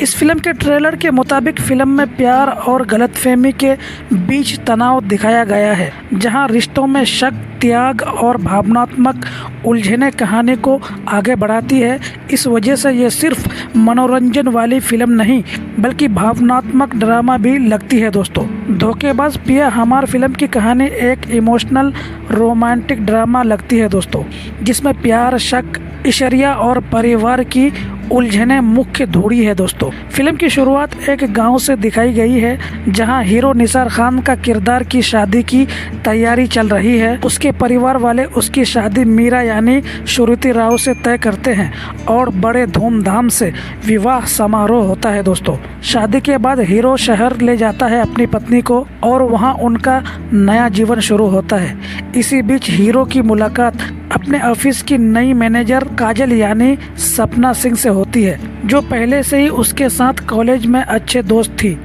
इस फिल्म के ट्रेलर के मुताबिक फिल्म में प्यार और गलतफहमी के बीच तनाव दिखाया गया है, जहां रिश्तों में शक, त्याग और भावनात्मक उलझनें कहानी को आगे बढ़ाती है। इस वजह से ये सिर्फ मनोरंजन वाली फिल्म नहीं बल्कि भावनात्मक ड्रामा भी लगती है दोस्तों। धोखेबाज पिया हमार फिल्म की कहानी एक इमोशनल रोमांटिक ड्रामा लगती है दोस्तों, जिसमें प्यार, शक, इशरिया और परिवार की उलझनें मुख्य धुरी है दोस्तों। फिल्म की शुरुआत एक गांव से दिखाई गई है, जहां हीरो निसार खान का किरदार की शादी की तैयारी चल रही है। उसके परिवार वाले उसकी शादी मीरा यानी श्रुति राव से तय करते हैं और बड़े धूमधाम से विवाह समारोह होता है दोस्तों। शादी के बाद हीरो शहर ले जाता है अपनी पत्नी को और वहां उनका नया जीवन शुरू होता है। इसी बीच हीरो की मुलाकात अपने ऑफिस की नई मैनेजर काजल यानी सपना सिंह से होती है, जो पहले से ही उसके साथ कॉलेज में अच्छे दोस्त थी।